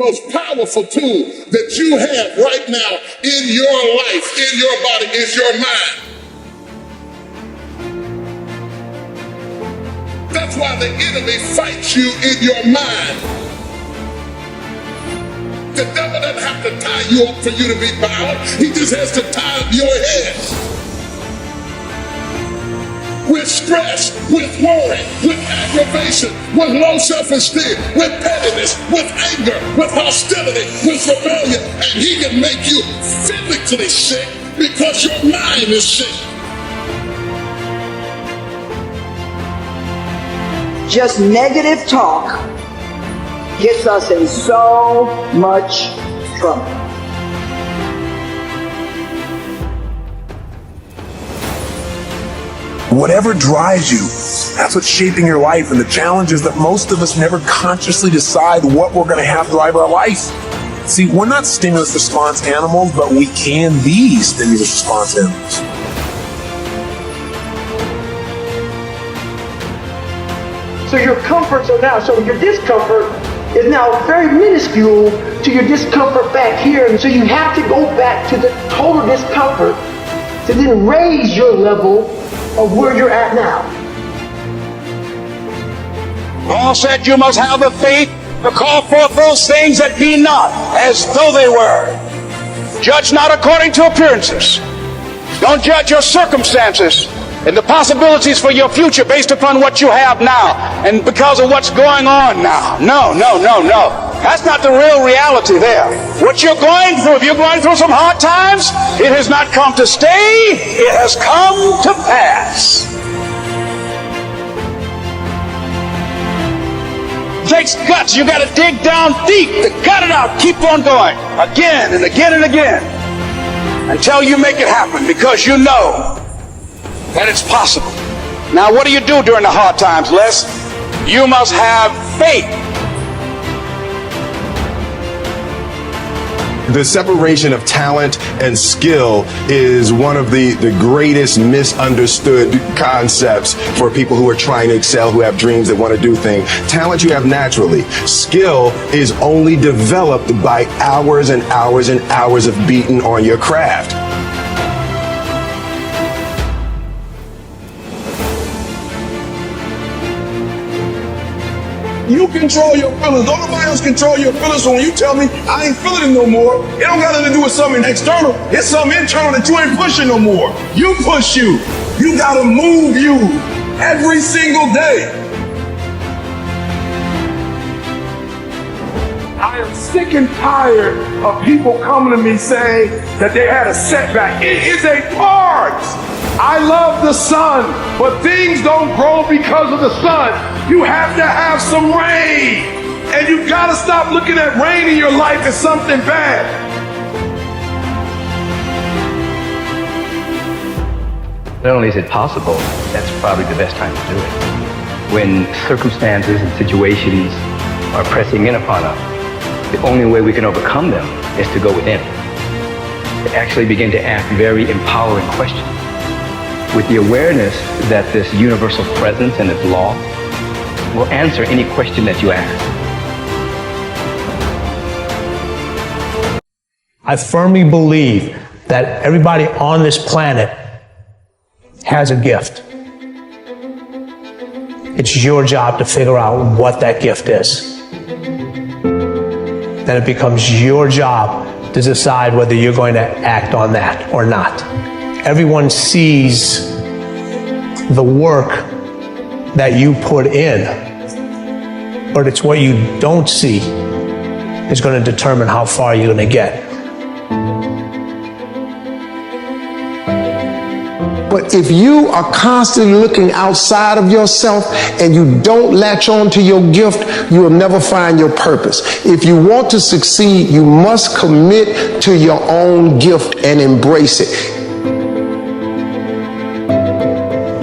most powerful tool that you have right now in your life, in your body, is your mind. That's why the enemy fights you in your mind. The devil doesn't have to tie you up for you to be bound. He just has to tie up your head. With stress, with worry, with aggravation, with low self-esteem, with pettiness, with anger, with hostility, with rebellion. And he can make you physically sick because your mind is sick. Just negative talk gets us in so much trouble. Whatever drives you, that's what's shaping your life. And the challenge is that most of us never consciously decide what we're going to have drive our life. See, we're not stimulus response animals, but we can be stimulus response animals. So your comforts are now, so your discomfort is now very minuscule to your discomfort back here. And so you have to go back to the total discomfort to then raise your level of where you're at now. Paul said you must have the faith to call forth those things that be not as though they were. Judge not according to appearances. Don't judge your circumstances and the possibilities for your future based upon what you have now and because of what's going on now. No. That's not the real reality there. What you're going through, if you're going through some hard times, it has not come to stay, it has come to pass. It takes guts. You got to dig down deep to cut it out. Keep on going again and again and again until you make it happen because you know that it's possible. Now, what do you do during the hard times, Les? You must have faith. The separation of talent and skill is one of the greatest misunderstood concepts for people who are trying to excel, who have dreams that want to do things. Talent you have naturally. Skill is only developed by hours and hours and hours of beating on your craft. You control your feelings. Don't nobody else control your feelings. So when you tell me I ain't feeling it no more, it don't got nothing to do with something external. It's something internal that you ain't pushing no more. You push you. You gotta move you every single day. I am sick and tired of people coming to me saying that they had a setback. It is a part. I love the sun, but things don't grow because of the sun. You have to have some rain. And you gotta stop looking at rain in your life as something bad. Not only is it possible, that's probably the best time to do it. When circumstances and situations are pressing in upon us, the only way we can overcome them is to go within. To actually begin to ask very empowering questions with the awareness that this universal presence and its law will answer any question that you ask. I firmly believe that everybody on this planet has a gift. It's your job to figure out what that gift is. Then it becomes your job to decide whether you're going to act on that or not. Everyone sees the work that you put in, but it's what you don't see is going to determine how far you're going to get. But if you are constantly looking outside of yourself and you don't latch on to your gift, you will never find your purpose. If you want to succeed, you must commit to your own gift and embrace it.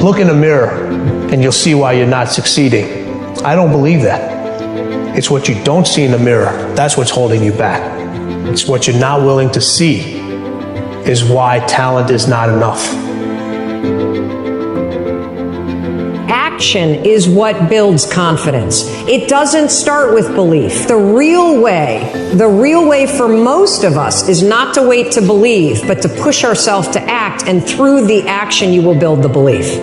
Look in the mirror and you'll see why you're not succeeding. I don't believe that. It's what you don't see in the mirror. That's what's holding you back. It's what you're not willing to see is why talent is not enough. Act action is what builds confidence. It doesn't start with belief. The real way for most of us is not to wait to believe, but to push ourselves to act, and through the action you will build the belief.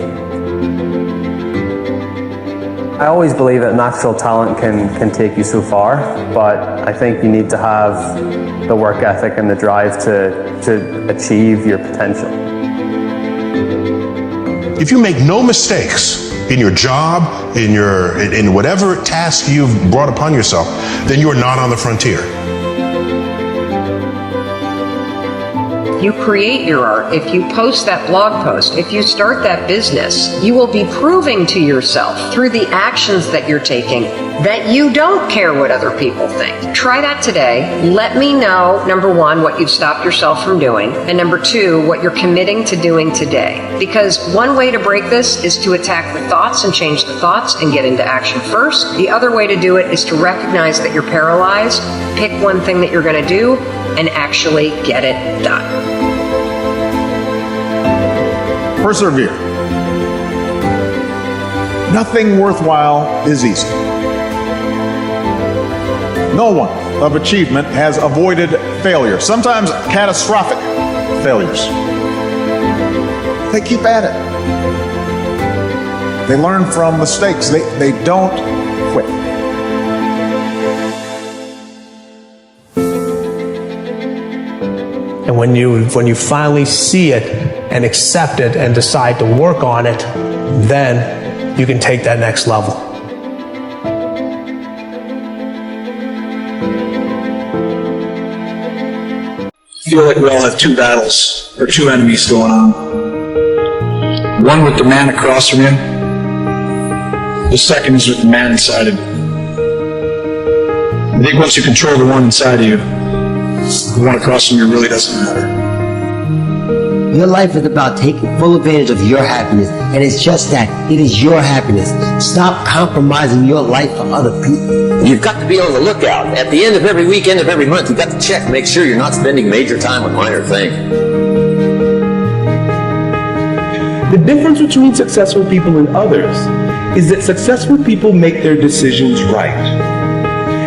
I always believe that natural talent can take you so far, but I think you need to have the work ethic and the drive to achieve your potential. If you make no mistakes in your job, in whatever task you've brought upon yourself, then you are not on the frontier. You create your art, if you post that blog post, if you start that business, you will be proving to yourself through the actions that you're taking that you don't care what other people think. Try that today. Let me know, number one, what you've stopped yourself from doing, and number two, what you're committing to doing today. Because one way to break this is to attack the thoughts and change the thoughts and get into action first. The other way to do it is to recognize that you're paralyzed, pick one thing that you're going to do, and actually get it done. Persevere. Nothing worthwhile is easy. No one of achievement has avoided failure, sometimes catastrophic failures. They keep at it. They learn from mistakes. They don't quit. And when you finally see it and accept it and decide to work on it, then you can take that next level. I feel like we all have two battles, or two enemies going on. One with the man across from you. The second is with the man inside of you. I think once you control the one inside of you, the one across from you really doesn't matter. Your life is about taking full advantage of your happiness, and it's just that. It is your happiness. Stop compromising your life for other people. You've got to be on the lookout. At the end of every weekend of every month, you've got to check, make sure you're not spending major time on minor things. The difference between successful people and others is that successful people make their decisions right.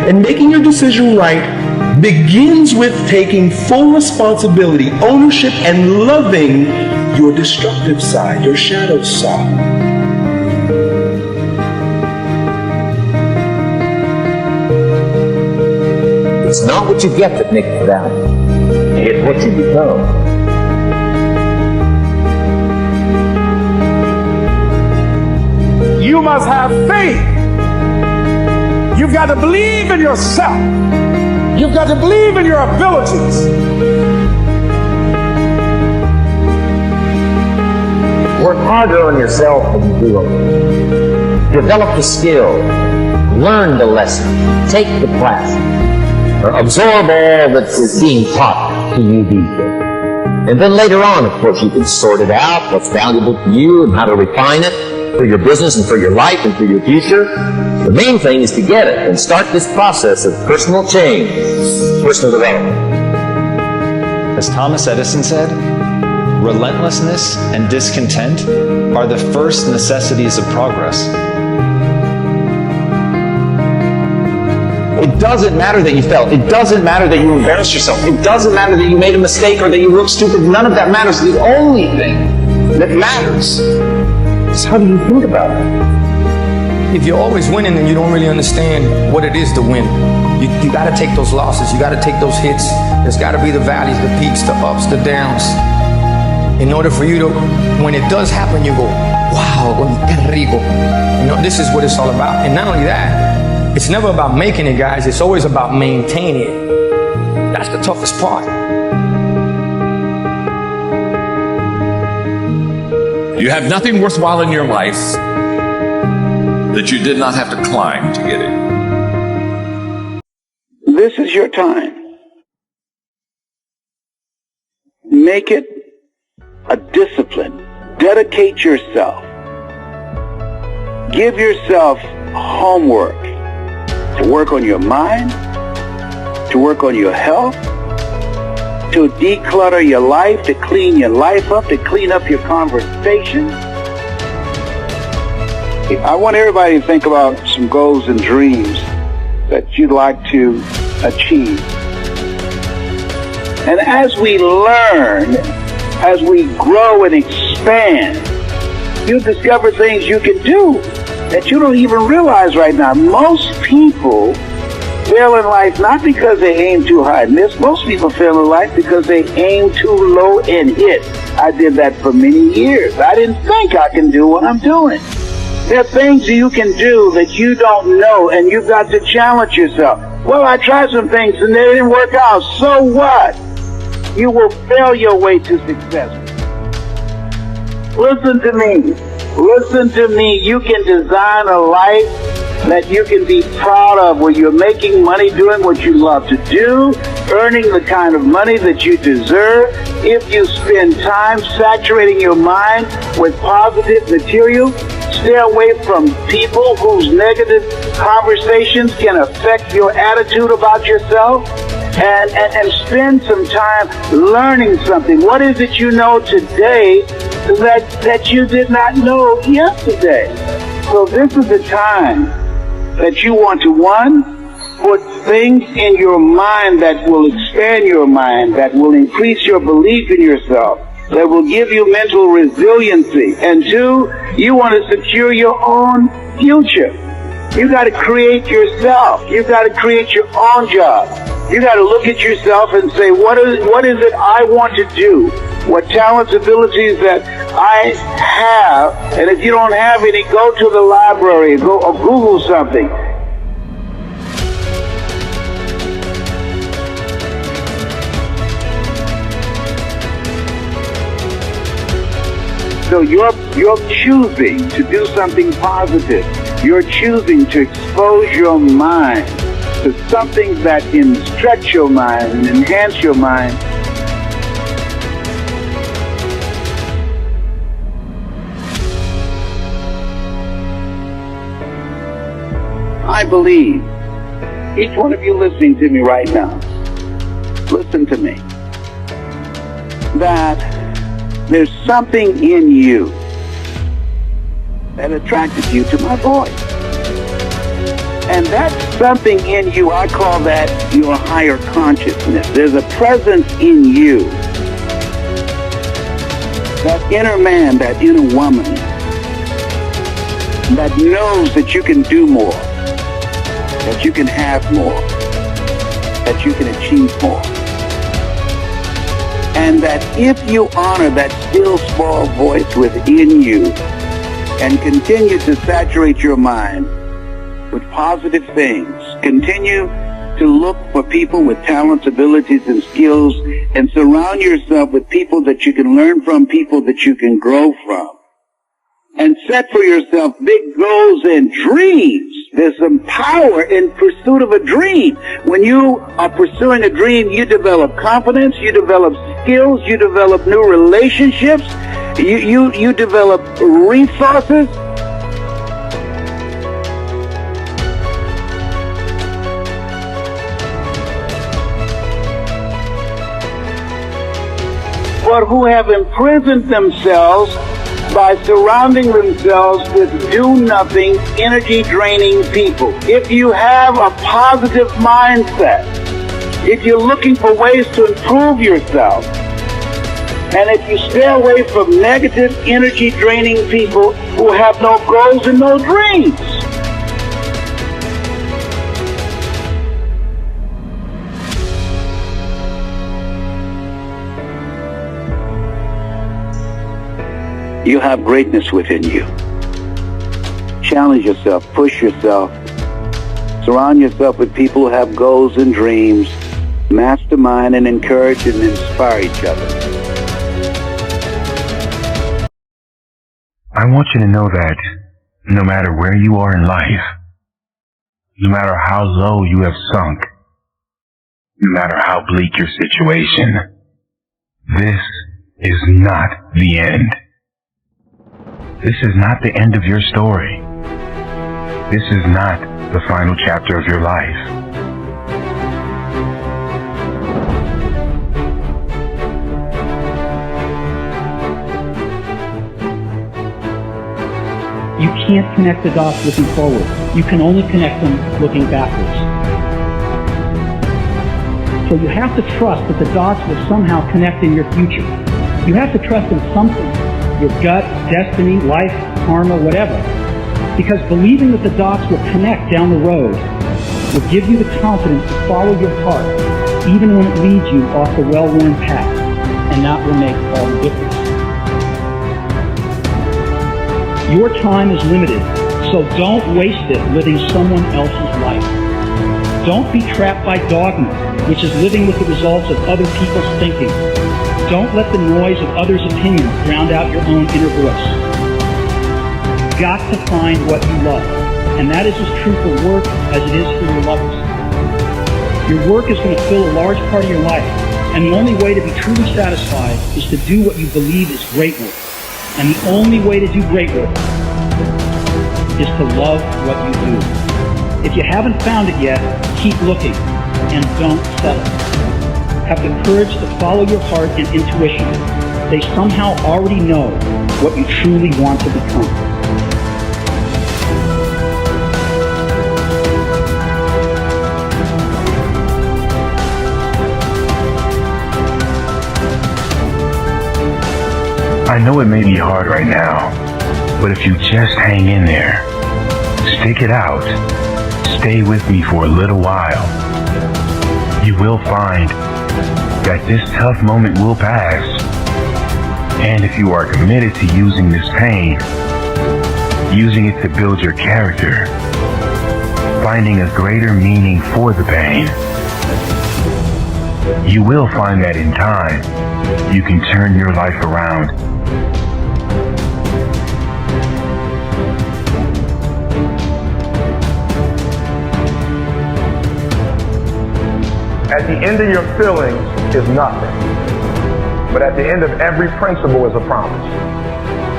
And making your decision right begins with taking full responsibility, ownership, and loving your destructive side, your shadow side. It's not what you get that makes you valuable. It's what you become. You must have faith. You've got to believe in yourself. You've got to believe in your abilities. Work harder on yourself than you do on others. Develop the skill. Learn the lesson. Take the class. Or absorb all that is being taught to you these days. And then later on, of course, you can sort it out, what's valuable to you and how to refine it for your business and for your life and for your future. The main thing is to get it and start this process of personal change, personal development. As Thomas Edison said, relentlessness and discontent are the first necessities of progress. It doesn't matter that you fell. It doesn't matter that you embarrassed yourself. It doesn't matter that you made a mistake or that you look stupid. None of that matters. The only thing that matters is how do you think about it? If you're always winning, then you don't really understand what it is to win. You got to take those losses. You got to take those hits. There's got to be the valleys, the peaks, the ups, the downs. In order for you to, when it does happen, you go, wow, qué rico. You know, this is what it's all about. And not only that, it's never about making it, guys. It's always about maintaining it. That's the toughest part. You have nothing worthwhile in your life that you did not have to climb to get it. This is your time. Make it a discipline. Dedicate yourself. Give yourself homework to work on your mind, to work on your health, to declutter your life, to clean your life up, to clean up your conversation. I want everybody to think about some goals and dreams that you'd like to achieve. And as we learn, as we grow and expand, you discover things you can do that you don't even realize right now. Most people fail in life not because they aim too high and miss. Most people fail in life because they aim too low and hit. I did that for many years. I didn't think I can do what I'm doing. There are things you can do that you don't know, and you've got to challenge yourself. Well, I tried some things and they didn't work out. So what? You will fail your way to success. Listen to me. Listen to me. You can design a life that you can be proud of, where you're making money doing what you love to do, earning the kind of money that you deserve. If you spend time saturating your mind with positive material, stay away from people whose negative conversations can affect your attitude about yourself, and spend some time learning something. What is it you know today that you did not know yesterday? So this is the time that you want to, one, put things in your mind that will expand your mind, that will increase your belief in yourself, that will give you mental resiliency. And two, you want to secure your own future. You got to create yourself. You got to create your own job. You got to look at yourself and say, what is it I want to do? What talents, abilities that I have? And if you don't have any, go to the library, go or Google something. So you're choosing to do something positive. You're choosing to expose your mind to something that can stretch your mind and enhance your mind. I believe each one of you listening to me right now, listen to me, that there's something in you that attracted you to my voice. And that something in you, I call that your higher consciousness. There's a presence in you, that inner man, that inner woman, that knows that you can do more, that you can have more, that you can achieve more. And that if you honor that still small voice within you and continue to saturate your mind with positive things, continue to look for people with talents, abilities, and skills, and surround yourself with people that you can learn from, people that you can grow from, and set for yourself big goals and dreams. There's some power in pursuit of a dream. When you are pursuing a dream, you develop confidence, you develop skills, you develop new relationships, you develop resources. But who have imprisoned themselves by surrounding themselves with do-nothing, energy-draining people. If you have a positive mindset, if you're looking for ways to improve yourself, and if you stay away from negative, energy-draining people who have no goals and no dreams, you have greatness within you. Challenge yourself, push yourself, surround yourself with people who have goals and dreams, mastermind and encourage and inspire each other. I want you to know that no matter where you are in life, no matter how low you have sunk, no matter how bleak your situation, this is not the end. This is not the end of your story. This is not the final chapter of your life. You can't connect the dots looking forward. You can only connect them looking backwards. So you have to trust that the dots will somehow connect in your future. You have to trust in something, your gut, destiny, life, karma, whatever. Because believing that the dots will connect down the road will give you the confidence to follow your heart, even when it leads you off the well-worn path. And that will make all the difference. Your time is limited, so don't waste it living someone else's life. Don't be trapped by dogma, which is living with the results of other people's thinking. Don't let the noise of others' opinions drown out your own inner voice. Got to find what you love, and that is as true for work as it is for your lovers. Your work is going to fill a large part of your life, and the only way to be truly satisfied is to do what you believe is great work. And the only way to do great work is to love what you do. If you haven't found it yet, keep looking and don't settle. Have the courage to follow your heart and intuition. They somehow already know what you truly want to become. I know it may be hard right now, but if you just hang in there, stick it out, stay with me for a little while, you will find that this tough moment will pass. And if you are committed to using this pain, using it to build your character, finding a greater meaning for the pain, you will find that in time, you can turn your life around. At the end of your feelings is nothing, but at the end of every principle is a promise.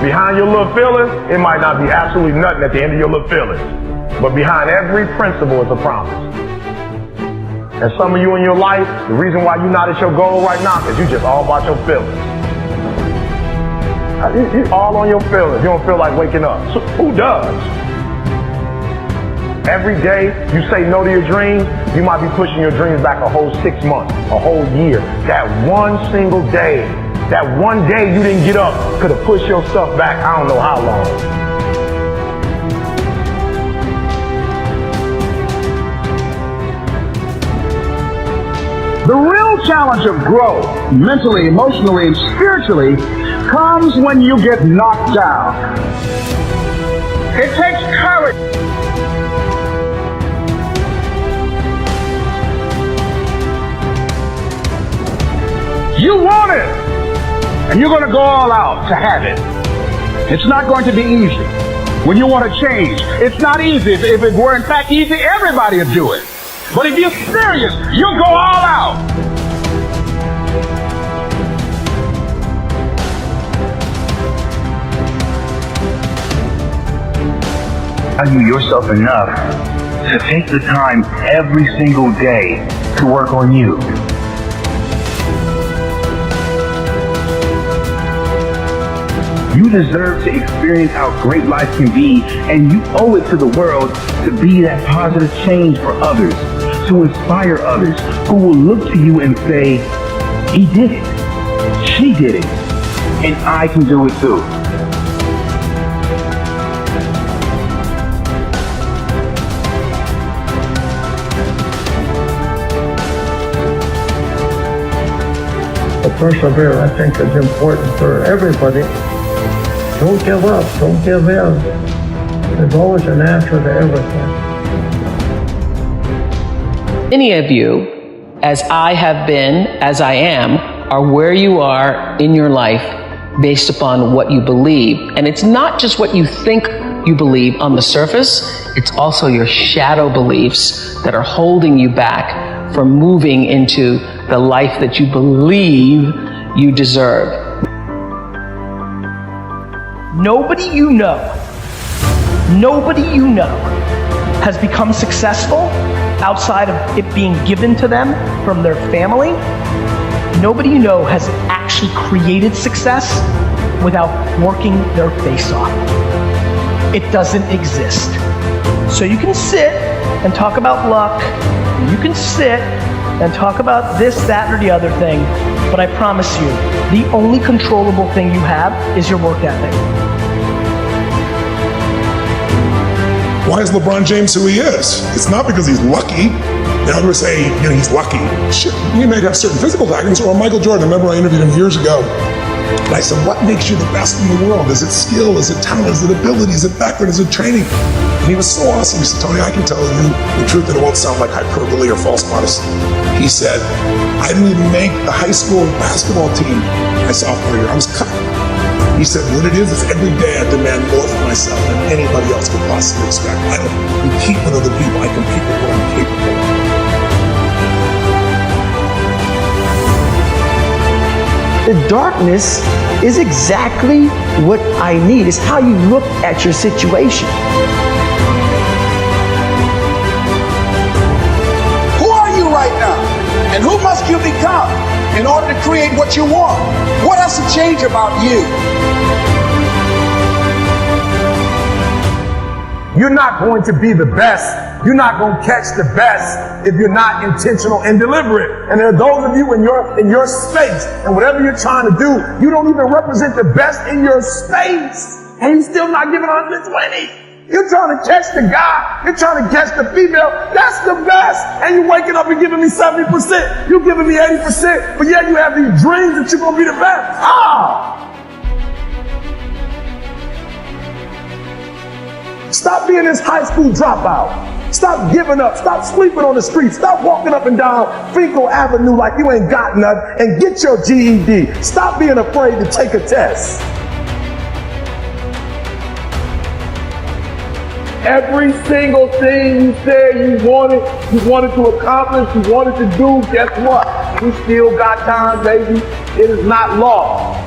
Behind your little feelings, it might not be absolutely nothing at the end of your little feelings, but behind every principle is a promise. And some of you in your life, the reason why you're not at your goal right now is you just all about your feelings. You all on your feelings. You don't feel like waking up. So who does? Every day you say no to your dreams, you might be pushing your dreams back a whole 6 months, a whole year. That one single day, that one day you didn't get up could have pushed your stuff back I don't know how long. The real challenge of growth, mentally, emotionally, and spiritually, comes when you get knocked down. It takes courage. You want it, and you're going to go all out to have it. It's not going to be easy. When you want to change, it's not easy. If it were in fact easy, everybody would do it. But if you're serious, you'll go all out. Value yourself enough to take the time every single day to work on you. You deserve to experience how great life can be, and you owe it to the world to be that positive change for others, to inspire others who will look to you and say, he did it, she did it, and I can do it too. Persevere, I think, is important for everybody. Don't give up. Don't give in. There's always an answer to everything. Many of you, as I have been, as I am, are where you are in your life based upon what you believe. And it's not just what you think you believe on the surface, it's also your shadow beliefs that are holding you back from moving into the life that you believe you deserve. Nobody you know has become successful outside of it being given to them from their family. Nobody you know has actually created success without working their face off. It doesn't exist. So you can sit and talk about luck, you can sit and talk about this, that, or the other thing, but I promise you, the only controllable thing you have is your work ethic. Why is LeBron James who he is? It's not because he's lucky. You know, others say, he's lucky. Shit, he may have certain physical attributes. Or Michael Jordan, remember I interviewed him years ago. And I said, what makes you the best in the world? Is it skill? Is it talent? Is it ability? Is it background? Is it training? And he was so awesome. He said, Tony, I can tell you the truth, and it won't sound like hyperbole or false modesty. He said, I didn't even make the high school basketball team my sophomore year. I was cut. He said, what it is every day I demand more for myself than anybody else could possibly expect. I don't compete with other people. I compete with what I'm capable of. The darkness is exactly what I need. It's how you look at your situation. Who are you right now? And who must you become in order to create what you want? What has to change about you? You're not going to be the best. You're not going to catch the best if you're not intentional and deliberate. And there are those of you in your space, and whatever you're trying to do, you don't even represent the best in your space, and you're still not giving 120. You're trying to catch the guy. You're trying to catch the female. That's the best. And you're waking up and giving me 70%. You're giving me 80%. But yet you have these dreams that you're going to be the best. Stop being this high school dropout. Stop giving up. Stop sleeping on the street. Stop walking up and down Finkel Avenue like you ain't got nothing, and get your GED. Stop being afraid to take a test. Every single thing you said you wanted to accomplish, you wanted to do, guess what? You still got time, baby. It is not lost.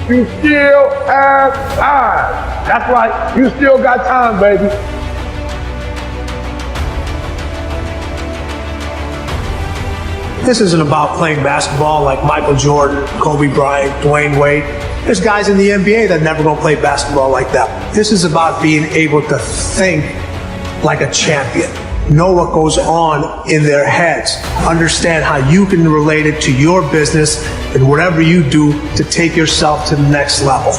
You still have time. That's right. You still got time, baby. This isn't about playing basketball like Michael Jordan, Kobe Bryant, Dwayne Wade. There's guys in the NBA that never gonna play basketball like that. This is about being able to think like a champion. Know what goes on in their heads. Understand how you can relate it to your business and whatever you do to take yourself to the next level.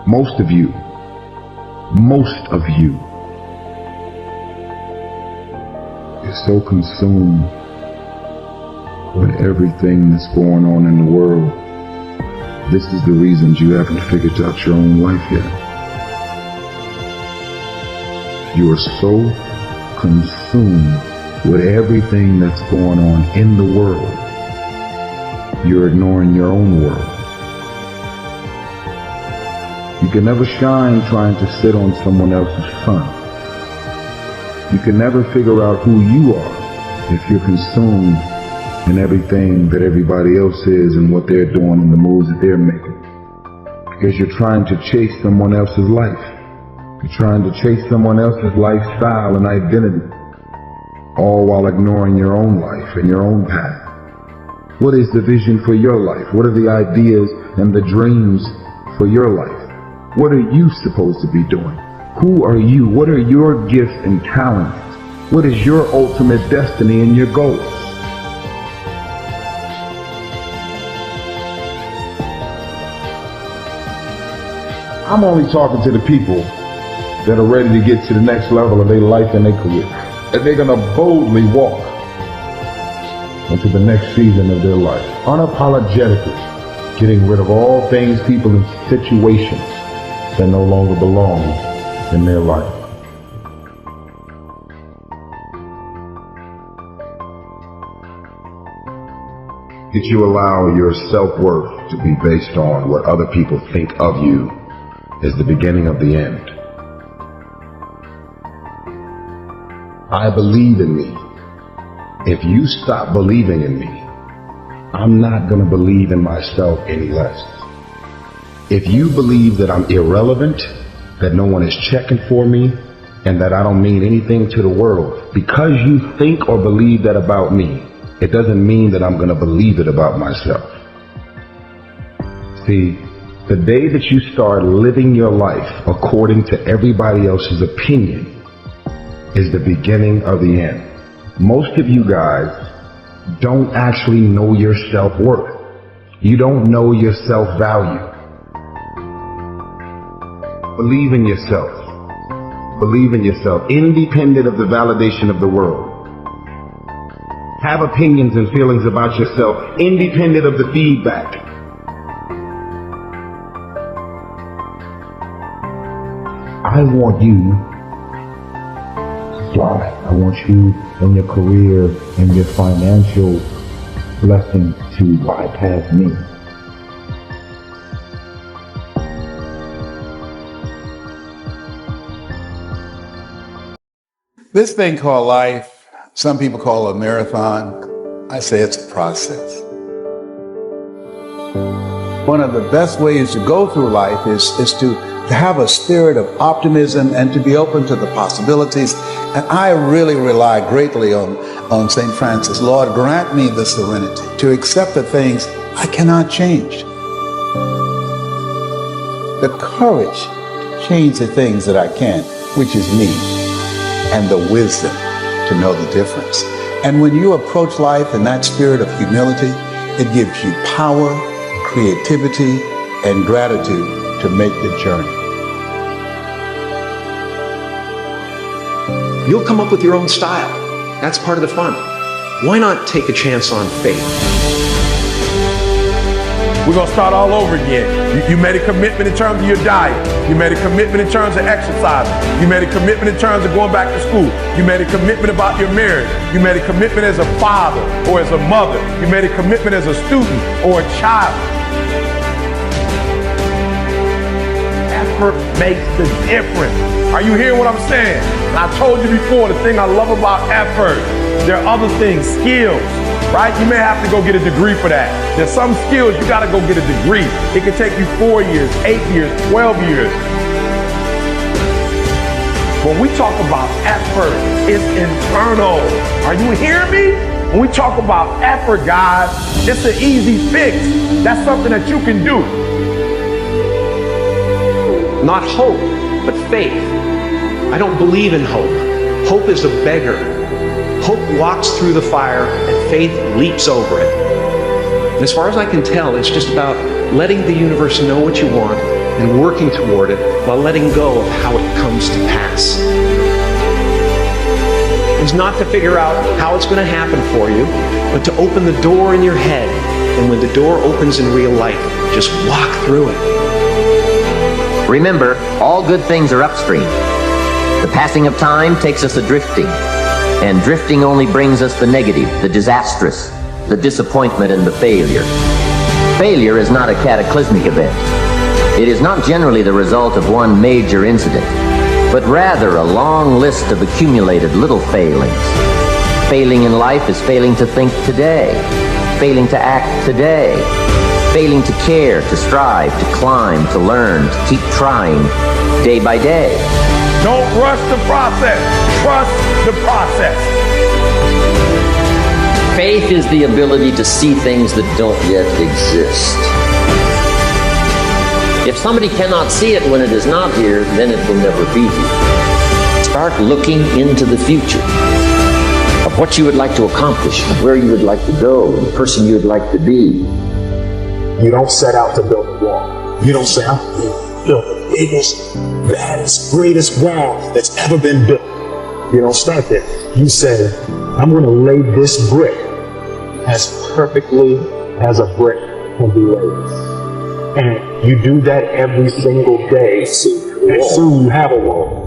Most of you is so consumed with everything that's going on in the world. This is the reason you haven't figured out your own life yet. You are so consumed with everything that's going on in the world, you're ignoring your own world. You can never shine trying to sit on someone else's sun. You can never figure out who you are if you're consumed in everything that everybody else is and what they're doing and the moves that they're making. Because you're trying to chase someone else's life. You're trying to chase someone else's lifestyle and identity, all while ignoring your own life and your own path. What is the vision for your life? What are the ideas and the dreams for your life? What are you supposed to be doing? Who are you? What are your gifts and talents? What is your ultimate destiny and your goals? I'm only talking to the people that are ready to get to the next level of their life and their career. And they're gonna boldly walk into the next season of their life, unapologetically, getting rid of all things, people, and situations that no longer belong in their life. Did you allow your self-worth to be based on what other people think of you is the beginning of the end? I believe in me. If you stop believing in me, I'm not going to believe in myself any less. If you believe that I'm irrelevant, that no one is checking for me, and that I don't mean anything to the world, because you think or believe that about me, it doesn't mean that I'm going to believe it about myself. See, The day that you start living your life according to everybody else's opinion is the beginning of the end. Most of you guys don't actually know your self-worth. You don't know your self-value. Believe in yourself. Believe in yourself, independent of the validation of the world. Have opinions and feelings about yourself, independent of the feedback. I want you to fly. I want you in your career and your financial blessing to bypass me. This thing called life, some people call it a marathon. I say it's a process. One of the best ways to go through life is to have a spirit of optimism and to be open to the possibilities. And I really rely greatly on St. Francis. Lord, grant me the serenity to accept the things I cannot change. The courage to change the things that I can, which is me, and the wisdom to know the difference. And when you approach life in that spirit of humility, it gives you power, creativity, and gratitude to make the journey. You'll come up with your own style. That's part of the fun. Why not take a chance on faith? We're going to start all over again. You made a commitment in terms of your diet. You made a commitment in terms of exercise. You made a commitment in terms of going back to school. You made a commitment about your marriage. You made a commitment as a father or as a mother. You made a commitment as a student or a child. Effort makes the difference. Are you hearing what I'm saying? And I told you before, the thing I love about effort, there are other things, skills, right? You may have to go get a degree for that. There's some skills you gotta go get a degree. It can take you 4 years, 8 years, 12 years. When we talk about effort, it's internal. Are you hearing me? When we talk about effort, guys, it's an easy fix. That's something that you can do. Not hope, but faith. I don't believe in hope. Hope is a beggar. Hope walks through the fire and faith leaps over it. And as far as I can tell, it's just about letting the universe know what you want and working toward it while letting go of how it comes to pass. It's not to figure out how it's going to happen for you, but to open the door in your head. And when the door opens in real life, just walk through it. Remember, all good things are upstream. The passing of time takes us a-drifting, and drifting only brings us the negative, the disastrous, the disappointment, and the failure. Failure is not a cataclysmic event. It is not generally the result of one major incident, but rather a long list of accumulated little failings. Failing in life is failing to think today, failing to act today, failing to care, to strive, to climb, to learn, to keep trying, day by day. Don't rush the process. Trust the process. Faith is the ability to see things that don't yet exist. If somebody cannot see it when it is not here, then it will never be here. Start looking into the future of what you would like to accomplish, of where you would like to go, the person you would like to be. You don't set out to build a wall. You don't say, I'm going to build the biggest, baddest, greatest wall that's ever been built. You don't start there. You say, I'm going to lay this brick as perfectly as a brick can be laid. And you do that every single day, and soon you have a wall.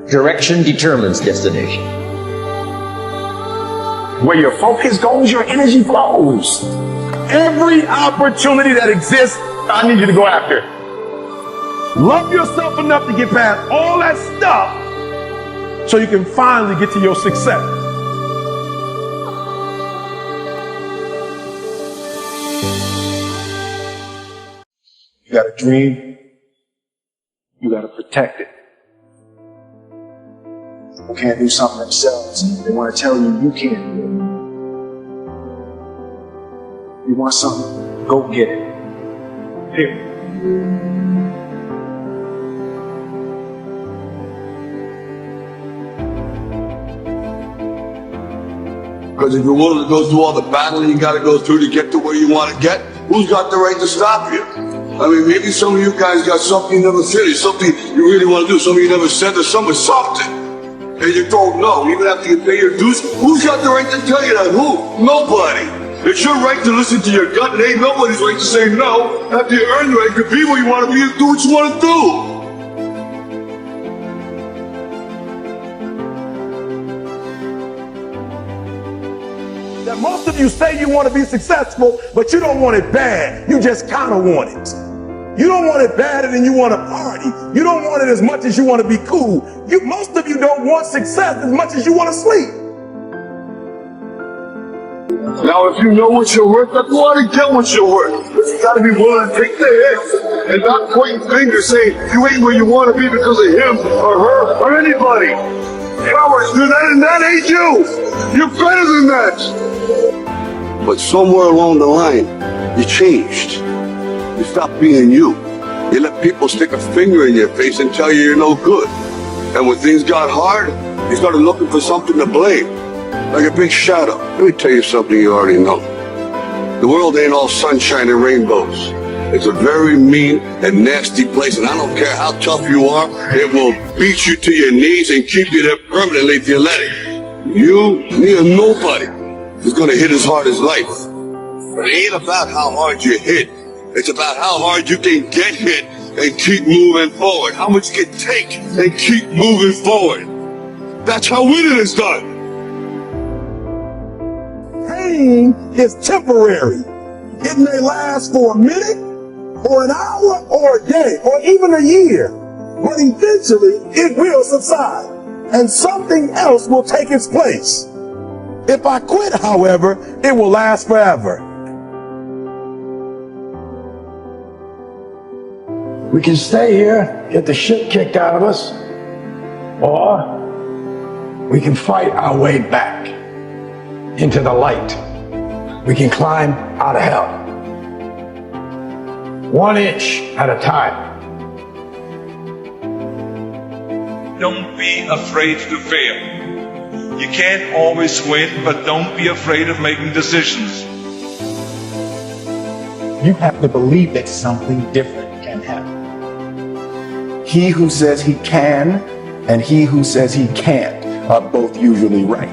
Direction determines destination. Where your focus goes, your energy flows. Every opportunity that exists, I need you to go after. Love yourself enough to get past all that stuff so you can finally get to your success. You got a dream, you got to protect it. People can't do something themselves. They want to tell you you can't do it. You want something, go get it. Period. Because if you're willing to go through all the battling you got to go through to get to where you want to get, who's got the right to stop you? I mean, maybe some of you guys got something you never finished, something you really want to do, something you never said to someone, something. And you don't know, even after you pay your dues. Who's got the right to tell you that? Who? Nobody. It's your right to listen to your gut, and ain't nobody's right to say no. After you earn the right to be where you want to be and do what you want to do. That most of you say you want to be successful, but you don't want it bad. You just kind of want it. You don't want it badder than you want to party. You don't want it as much as you want to be cool. Most of you don't want success as much as you want to sleep. Now, if you know what you're worth, then go out and get what you're worth. But you gotta be willing to take the hits and not pointing fingers saying you ain't where you want to be because of him or her or anybody. Cowards do that, and that ain't you. You're better than that. But somewhere along the line, you changed. You stopped being you. You let people stick a finger in your face and tell you you're no good. And when things got hard, you started looking for something to blame. Like a big shadow. Let me tell you something you already know. The world ain't all sunshine and rainbows. It's a very mean and nasty place, and I don't care how tough you are, it will beat you to your knees and keep you there permanently if you let it. You, me, or nobody is gonna hit as hard as life. But it ain't about how hard you hit. It's about how hard you can get hit and keep moving forward. How much you can take and keep moving forward. That's how winning is done. Pain is temporary. It may last for a minute, or an hour, or a day, or even a year. But eventually, it will subside, and something else will take its place. If I quit, however, it will last forever. We can stay here, get the shit kicked out of us, or we can fight our way back into the light. We can climb out of hell. 1 inch at a time. Don't be afraid to fail. You can't always win, but don't be afraid of making decisions. You have to believe that something different can happen. He who says he can and he who says he can't are both usually right.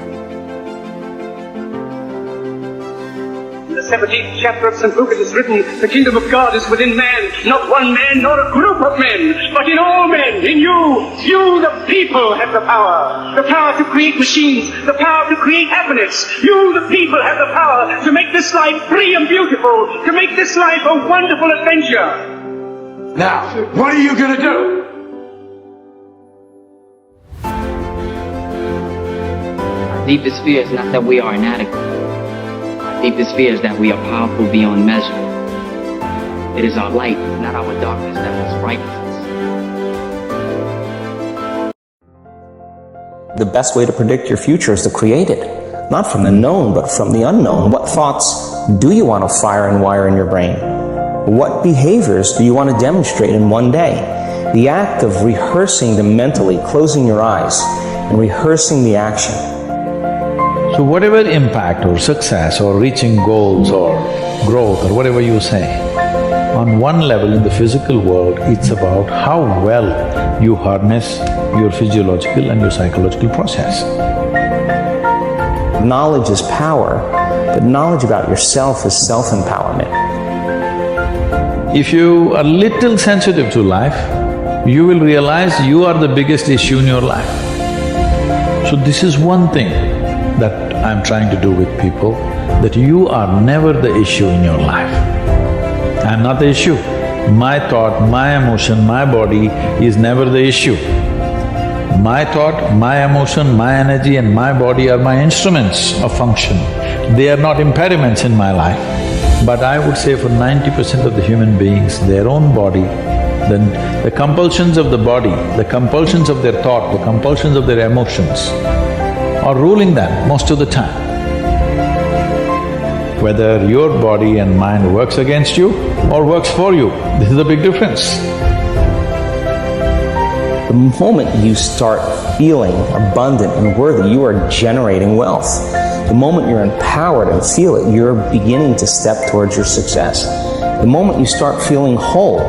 In the 17th chapter of St. Luke it is written, the kingdom of God is within man, not one man nor a group of men, but in all men, in you. You, the people, have the power to create machines, the power to create happiness. You, the people, have the power to make this life free and beautiful, to make this life a wonderful adventure. Now, what are you going to do? Our deepest fear is not that we are inadequate. Our deepest fear is that we are powerful beyond measure. It is our light, not our darkness, that must frighten us. The best way to predict your future is to create it. Not from the known, but from the unknown. What thoughts do you want to fire and wire in your brain? What behaviors do you want to demonstrate in one day? The act of rehearsing them mentally, closing your eyes, and rehearsing the action. So whatever impact or success or reaching goals or growth or whatever you say, on one level in the physical world, it's about how well you harness your physiological and your psychological process. Knowledge is power, but knowledge about yourself is self-empowerment. If you are little sensitive to life, you will realize you are the biggest issue in your life. So this is one thing that I'm trying to do with people, that you are never the issue in your life. I'm not the issue. My thought, my emotion, my body is never the issue. My thought, my emotion, my energy and my body are my instruments of function. They are not impediments in my life. But I would say for 90% of the human beings, their own body, then the compulsions of the body, the compulsions of their thought, the compulsions of their emotions are ruling them most of the time. whether your body and mind works against you or works for you. This is a big difference. The moment you start feeling abundant and worthy, you are generating wealth. The moment you're empowered and feel it, you're beginning to step towards your success. The moment you start feeling whole,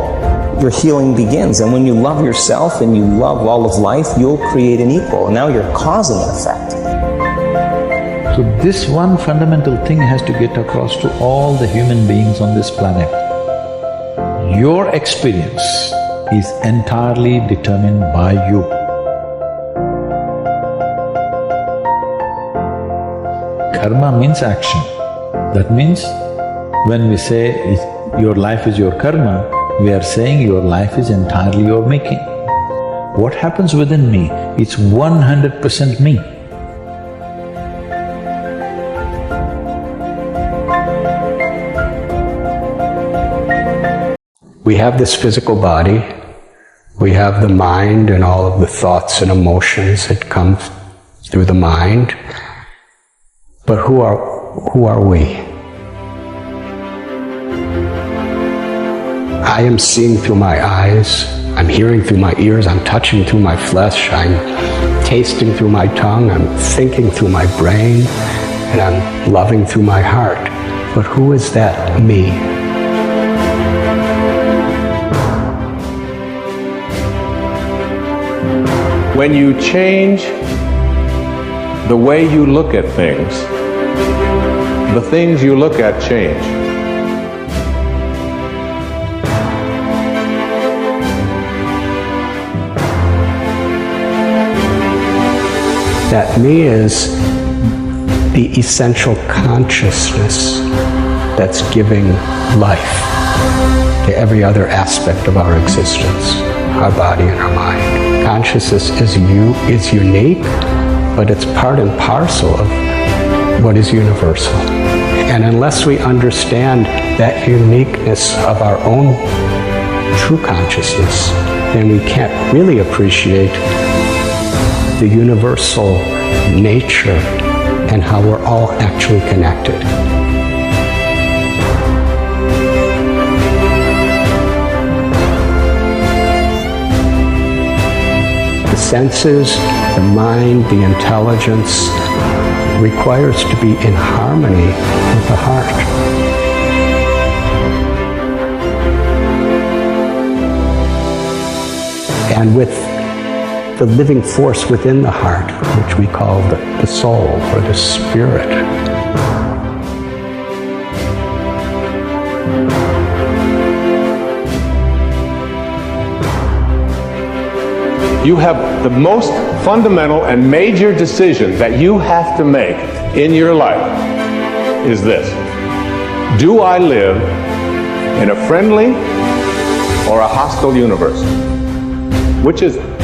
your healing begins. And when you love yourself and you love all of life, you'll create an equal. And now you're causing an effect. So this one fundamental thing has to get across to all the human beings on this planet. Your experience is entirely determined by you. Karma means action. That means when we say your life is your karma, we are saying your life is entirely your making. What happens within me, it's 100% me. We have this physical body, we have the mind and all of the thoughts and emotions that come through the mind. But who are we? I am seeing through my eyes, I'm hearing through my ears, I'm touching through my flesh, I'm tasting through my tongue, I'm thinking through my brain, and I'm loving through my heart. But who is that me? When you change the way you look at things, the things you look at change. That me is the essential consciousness that's giving life to every other aspect of our existence, our body and our mind. Consciousness is unique, but it's part and parcel of what is universal. And unless we understand that uniqueness of our own true consciousness, then we can't really appreciate the universal nature and how we're all actually connected. The senses, the mind, the intelligence requires to be in harmony with the heart. And with the living force within the heart, which we call the soul or the spirit. You have the most fundamental and major decision that you have to make in your life is this. Do I live in a friendly or a hostile universe? Which is it?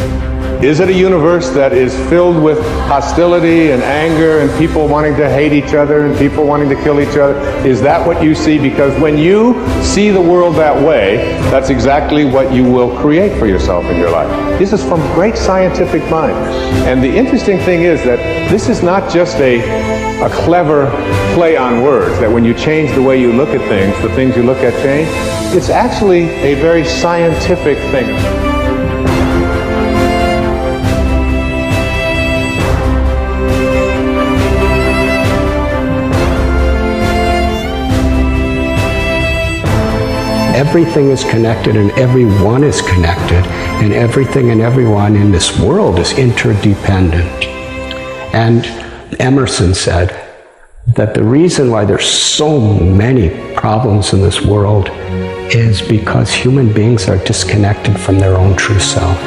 Is it a universe that is filled with hostility and anger and people wanting to hate each other and people wanting to kill each other? Is that what you see? Because when you see the world that way, that's exactly what you will create for yourself in your life. This is from great scientific mind. And the interesting thing is that this is not just a clever play on words, that when you change the way you look at things, the things you look at change. It's actually a very scientific thing. Everything is connected and everyone is connected, and everything and everyone in this world is interdependent. And Emerson said that the reason why there's so many problems in this world is because human beings are disconnected from their own true self.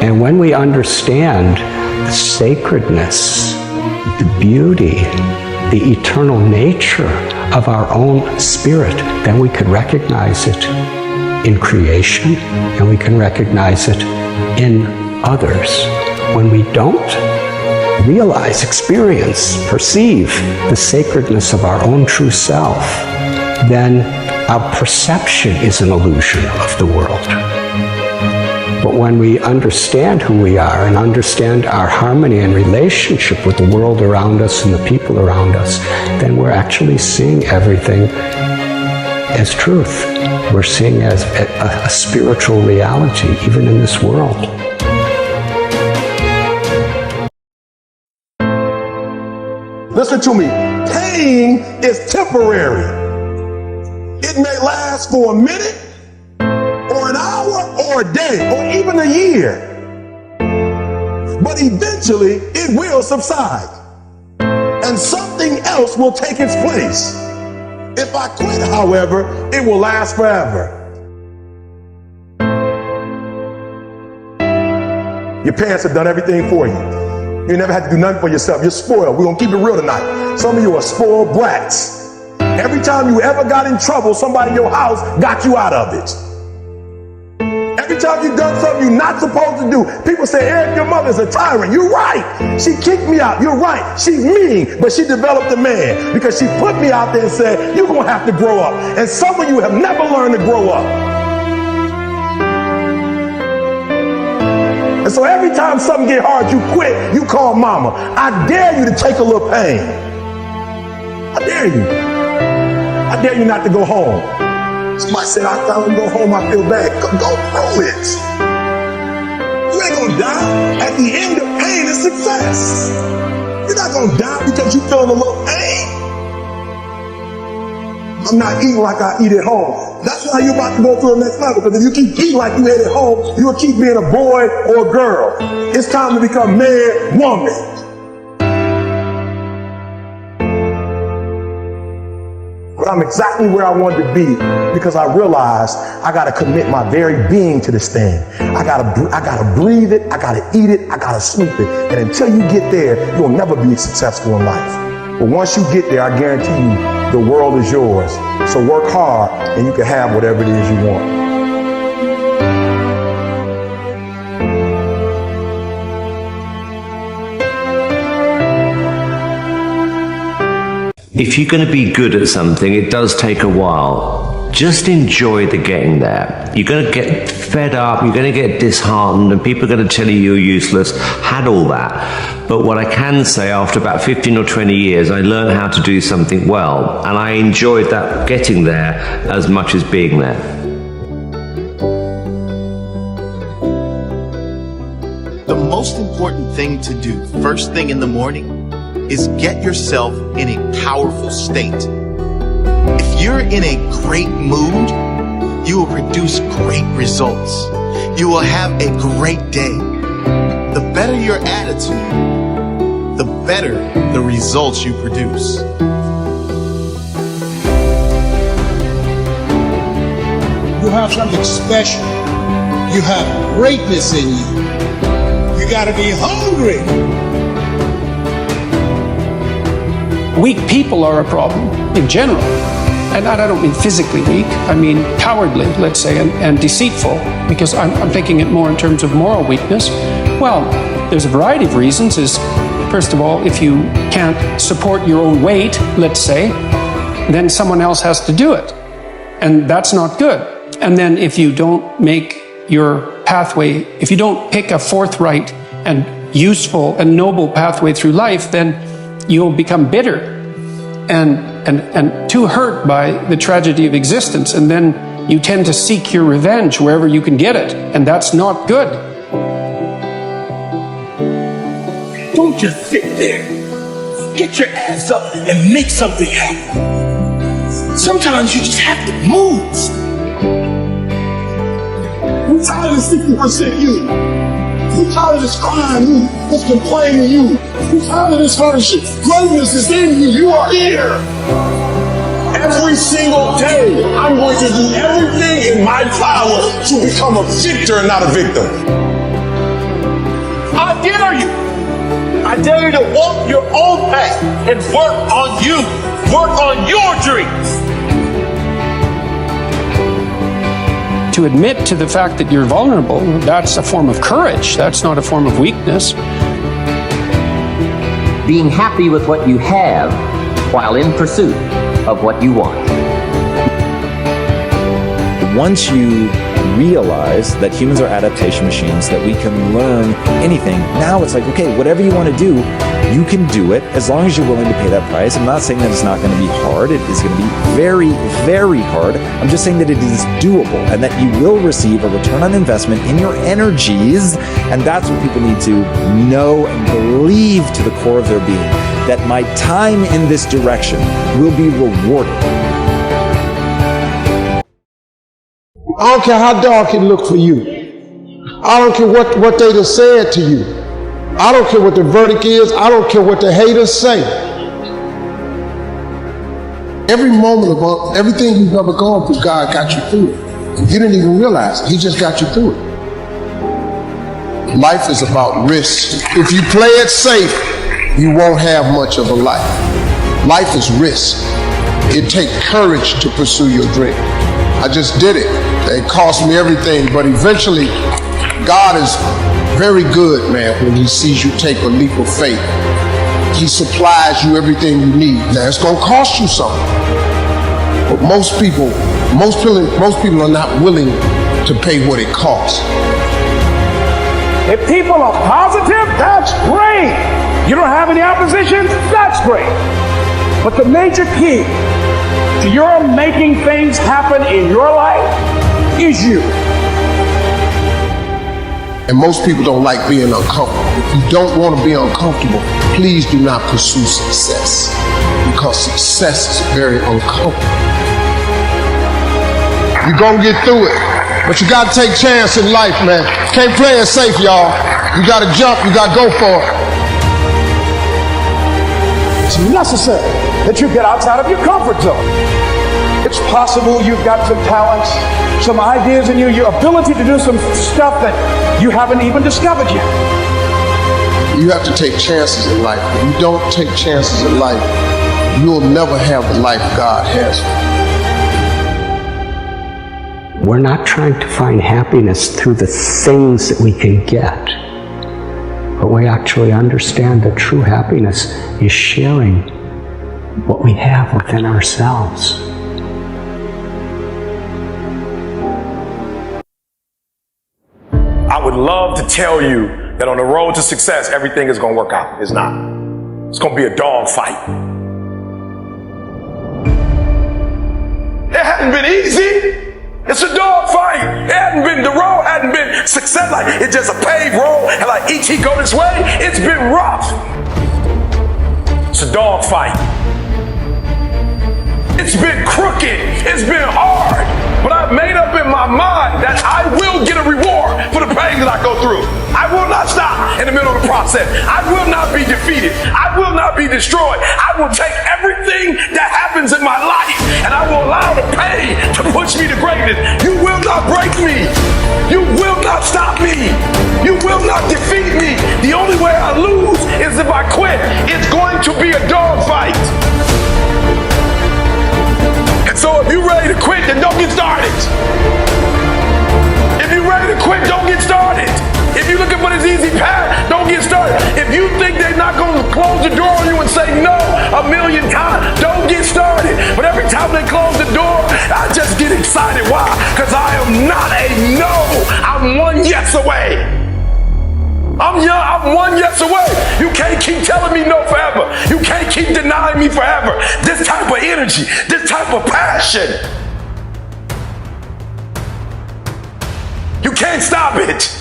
And when we understand the sacredness, the beauty, the eternal nature of our own spirit, then we can recognize it in creation and we can recognize it in others. When we don't realize, experience, perceive the sacredness of our own true self, then our perception is an illusion of the world. But when we understand who we are and understand our harmony and relationship with the world around us and the people around us, then we're actually seeing everything as truth. We're seeing as a spiritual reality, even in this world. Listen to me. Pain is temporary. It may last for a minute, or an hour, or a day, or even a year. But eventually, it will subside. And something else will take its place. If I quit, however, it will last forever. Your parents have done everything for you. You never had to do nothing for yourself. You're spoiled. We're going to keep it real tonight. Some of you are spoiled brats. Every time you ever got in trouble, somebody in your house got you out of it. Every time you've done something you're not supposed to do, people say, Eric, your mother's a tyrant. You're right. She kicked me out. You're right. She's mean, but she developed a man because she put me out there and said, you're going to have to grow up. And some of you have never learned to grow up. And so every time something get hard, you quit, you call mama. I dare you to take a little pain. I dare you. I dare you not to go home. Somebody said, I finally go home, I feel bad. Go through it. You ain't gonna die. At the end of pain is success. You're not gonna die because you're feeling a little pain. I'm not eating like I eat at home. That's why you're about to go through the next level. Because if you keep eating like you ate at home, you'll keep being a boy or a girl. It's time to become man, woman. But I'm exactly where I wanted to be because I realized I got to commit my very being to this thing. I gotta breathe it. I gotta eat it. I gotta sleep it. And until you get there, you'll never be successful in life. But once you get there, I guarantee you, the world is yours. So work hard and you can have whatever it is you want. If you're going to be good at something, it does take a while. Just enjoy the getting there. You're going to get fed up, you're going to get disheartened, and people are going to tell you you're useless. Had all that. But what I can say, after about 15 or 20 years, I learned how to do something well. And I enjoyed that getting there as much as being there. The most important thing to do first thing in the morning is get yourself in a powerful state. If you're in a great mood, you will produce great results. You will have a great day. The better your attitude, the better the results you produce. You have something special. You have greatness in you. You gotta be hungry. Weak people are a problem in general. And I don't mean physically weak, I mean cowardly, let's say, and deceitful, because I'm thinking it more in terms of moral weakness. Well, there's a variety of reasons. First of all, if you can't support your own weight, let's say, then someone else has to do it. And that's not good. And then if you don't make your pathway, if you don't pick a forthright and useful and noble pathway through life, then you'll become bitter and too hurt by the tragedy of existence. And then you tend to seek your revenge wherever you can get it. And that's not good. Don't just sit there. Get your ass up and make something happen. Sometimes you just have to move. We're tired of 60% you. We're tired of this crime, you, this complaining, you. We're tired of this hardship. Greatness is in you. You are here. Every single day, I'm going to do everything in my power to become a victor and not a victim. I dare you. I dare you to walk your own path and work on you. Work on your dreams. To admit to the fact that you're vulnerable, that's a form of courage. That's not a form of weakness. Being happy with what you have while in pursuit of what you want. once you realize that humans are adaptation machines, that we can learn anything, now it's like, okay, whatever you want to do, you can do it as long as you're willing to pay that price. I'm not saying that it's not going to be hard. It is going to be very, very hard. I'm just saying that it is doable and that you will receive a return on investment in your energies. And that's what people need to know and believe to the core of their being, that my time in this direction will be rewarded. I don't care how dark it look for you. I don't care what they done said to you. I don't care what the verdict is. I don't care what the haters say. Every moment of everything you've ever gone through, God got you through it. You didn't even realize it. He just got you through it. Life is about risk. If you play it safe, you won't have much of a life. Life is risk. It takes courage to pursue your dream. I just did it. It cost me everything, but eventually, God is very good, man, when he sees you take a leap of faith. He supplies you everything you need. Now, it's going to cost you something. But most people are not willing to pay what it costs. If people are positive, that's great. You don't have any opposition, that's great. But the major key to your making things happen in your life is you. And most people don't like being uncomfortable. If you don't want to be uncomfortable, please do not pursue success, because success is very uncomfortable. You're going to get through it, but you got to take chance in life, man. Can't play it safe, y'all. You got to jump, you got to go for it. It's necessary that you get outside of your comfort zone. It's possible you've got some talents, some ideas in you, your ability to do some stuff that you haven't even discovered yet. You have to take chances in life. If you don't take chances in life, you'll never have the life God has for you. We're not trying to find happiness through the things that we can get, but we actually understand that true happiness is sharing what we have within ourselves. I would love to tell you that on the road to success, everything is going to work out. It's not. It's going to be a dog fight. It hadn't been easy. It's a dog fight. The road hadn't been success. Like, it's just a paved road. And like E.T. go this way, it's been rough. It's a dog fight. It's been crooked. It's been hard. But I've made up in my mind that I will get a reward for the pain that I go through. I will not stop in the middle of the process. I will not be defeated. I will not be destroyed. I will take everything that happens in my life and I will allow the pain to push me to greatness. You will not break me. You will not stop me. You will not defeat me. The only way I lose is if I quit. It's going to be a dog fight. And so if you're ready to quit, then don't get started. If you're ready to quit, don't get started. If you're looking for this easy path, don't get started. If you think they're not going to close the door on you and say no a million times, don't get started. But every time they close the door, I just get excited. Why? Because I am not a no. I'm one yes away. I'm one yes away. You can't keep telling me no forever. You can't keep denying me forever. This type of energy, this type of passion, you can't stop it.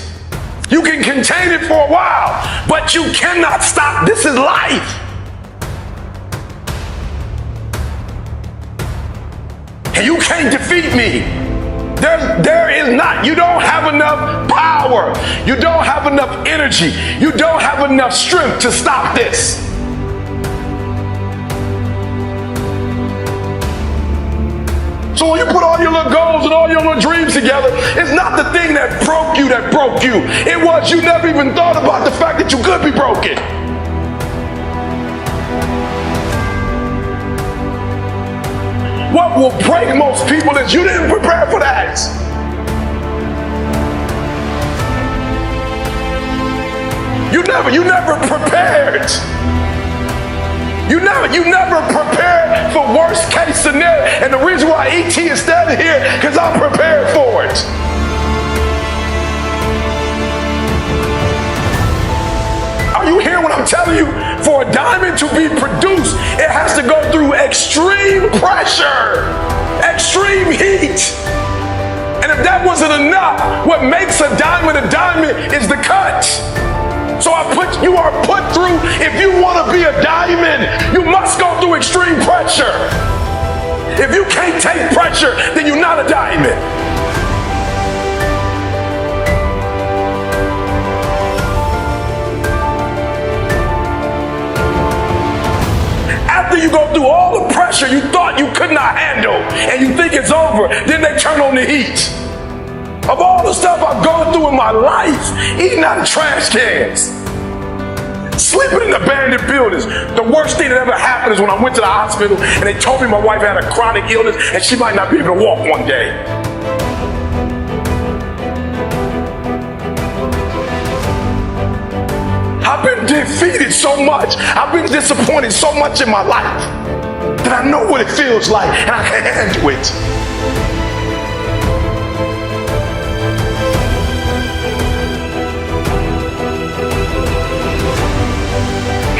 You can contain it for a while, but you cannot stop. This is life. And you can't defeat me. There is not. You don't have enough power. You don't have enough energy. You don't have enough strength to stop this. So when you put all your little goals and all your little dreams together, it's not the thing that broke you. It was you never even thought about the fact that you could be broken. What will break most people is you didn't prepare for that. You never prepared. You never prepared for worst case scenario. And the reason why E.T. is standing here, because I'm prepared it. Are you hearing what I'm telling you? For a diamond to be produced, it has to go through extreme pressure, extreme heat. And if that wasn't enough, what makes a diamond is the cut. So you are put through, if you want to be a diamond, you must go through extreme pressure. If you can't take pressure, then you're not a diamond. After you go through all the pressure you thought you could not handle and you think it's over, then they turn on the heat. Of all the stuff I've gone through in my life, eating out of trash cans, sleeping in abandoned buildings. The worst thing that ever happened is when I went to the hospital and they told me my wife had a chronic illness and she might not be able to walk one day. I've been defeated so much, I've been disappointed so much in my life that I know what it feels like and I can handle it.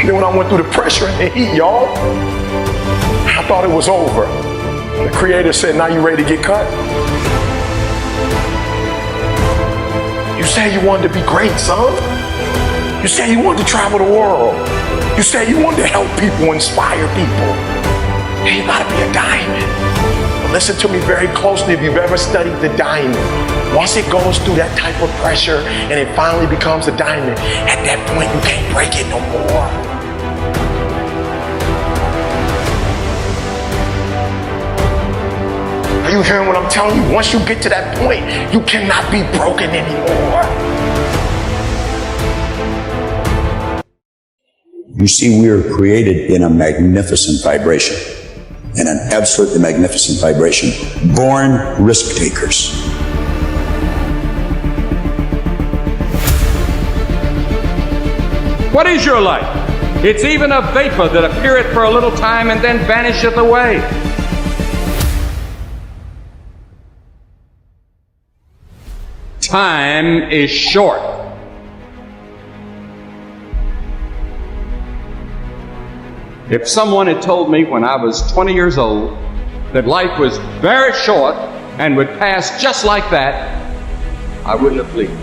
And then when I went through the pressure and the heat, y'all, I thought it was over. The Creator said, now you ready to get cut? You said you wanted to be great, son. You said you wanted to travel the world. You said you wanted to help people, inspire people. And you gotta be a diamond. But listen to me very closely if you've ever studied the diamond. Once it goes through that type of pressure and it finally becomes a diamond, at that point you can't break it no more. Are you hearing what I'm telling you? Once you get to that point, you cannot be broken anymore. You see, we are created in a magnificent vibration, in an absolutely magnificent vibration, born risk takers. What is your life? It's even a vapor that appeareth for a little time and then vanisheth away. Time is short. If someone had told me when I was 20 years old that life was very short and would pass just like that, I wouldn't have believed it.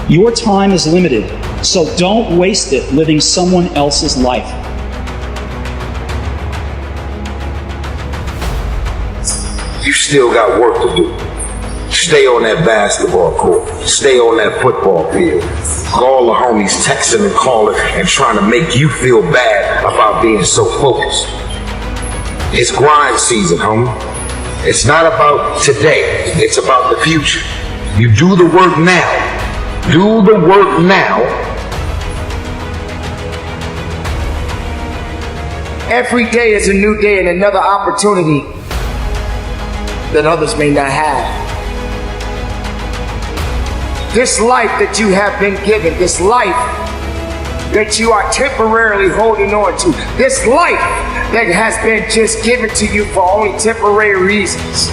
Your time is limited, so don't waste it living someone else's life. You still got work to do. Stay on that basketball court. Stay on that football field. All the homies texting and calling and trying to make you feel bad about being so focused. It's grind season, homie. It's not about today. It's about the future. You do the work now. Do the work now. Every day is a new day and another opportunity that others may not have. This life that you have been given, this life that you are temporarily holding on to, this life that has been just given to you for only temporary reasons,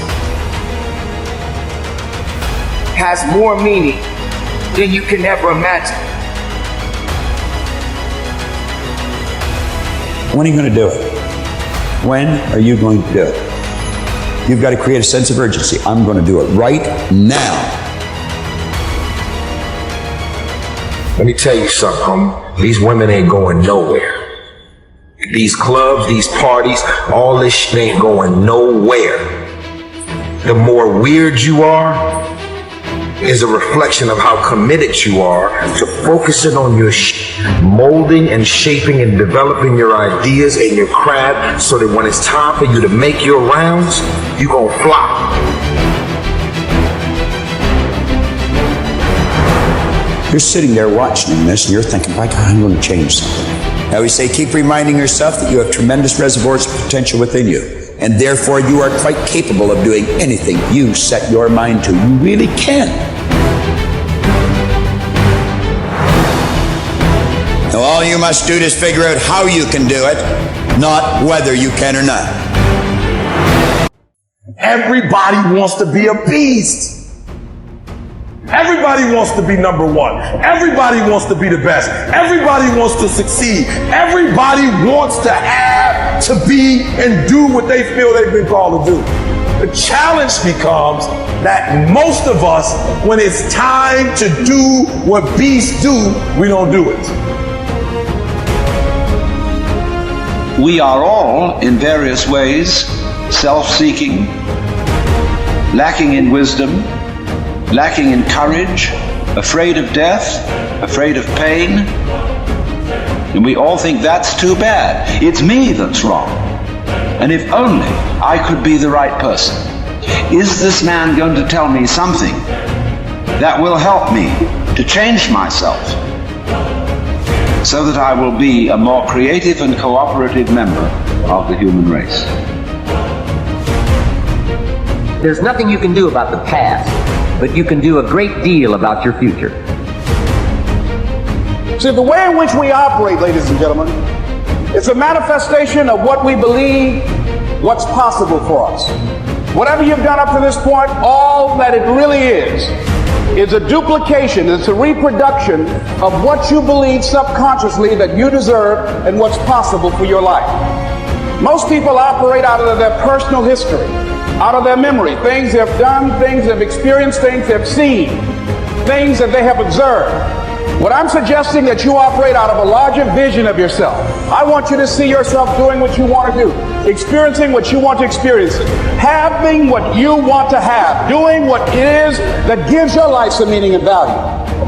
has more meaning than you can ever imagine. When are you going to do it? When are you going to do it? You've got to create a sense of urgency. I'm going to do it right now. Let me tell you something, homie. These women ain't going nowhere. These clubs, these parties, all this shit ain't going nowhere. The more weird you are is a reflection of how committed you are to focusing on your molding and shaping and developing your ideas and your craft so that when it's time for you to make your rounds, you gon' fly. You're sitting there watching this and you're thinking, my God, I'm going to change something. I always say, keep reminding yourself that you have tremendous reservoirs of potential within you. And therefore you are quite capable of doing anything you set your mind to. You really can. Now all you must do is figure out how you can do it, not whether you can or not. Everybody wants to be a beast. Everybody wants to be number one. Everybody wants to be the best. Everybody wants to succeed. Everybody wants to have, to be, and do what they feel they've been called to do. The challenge becomes that most of us, when it's time to do what beasts do, we don't do it. We are all, in various ways, self-seeking, lacking in wisdom, lacking in courage, afraid of death, afraid of pain. And we all think that's too bad. It's me that's wrong. And if only I could be the right person. Is this man going to tell me something that will help me to change myself so that I will be a more creative and cooperative member of the human race? There's nothing you can do about the past, but you can do a great deal about your future. See, the way in which we operate, ladies and gentlemen, it's a manifestation of what we believe, what's possible for us. Whatever you've done up to this point, all that it really is a duplication, it's a reproduction of what you believe subconsciously that you deserve and what's possible for your life. Most people operate out of their personal history, out of their memory, things they've done, things they've experienced, things they've seen, things that they have observed. What I'm suggesting that you operate out of a larger vision of yourself. I want you to see yourself doing what you want to do, experiencing what you want to experience, having what you want to have, doing what it is that gives your life some meaning and value.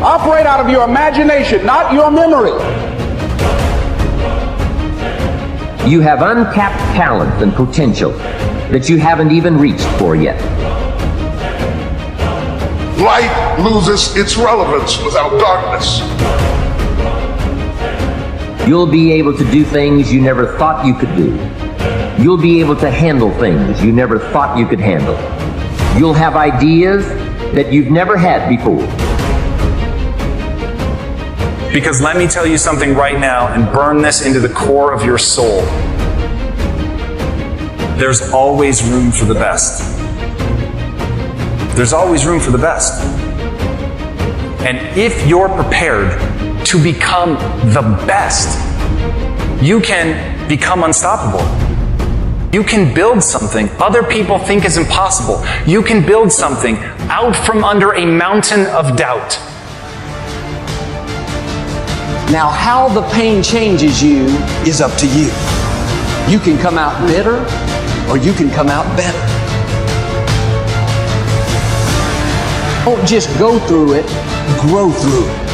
Operate out of your imagination, not your memory. You have untapped talent and potential that you haven't even reached for yet. Light loses its relevance without darkness. You'll be able to do things you never thought you could do. You'll be able to handle things you never thought you could handle. You'll have ideas that you've never had before. Because let me tell you something right now and burn this into the core of your soul. There's always room for the best. There's always room for the best. And if you're prepared to become the best, you can become unstoppable. You can build something other people think is impossible. You can build something out from under a mountain of doubt. Now, how the pain changes you is up to you. You can come out bitter, or you can come out better. Don't just go through it, grow through it.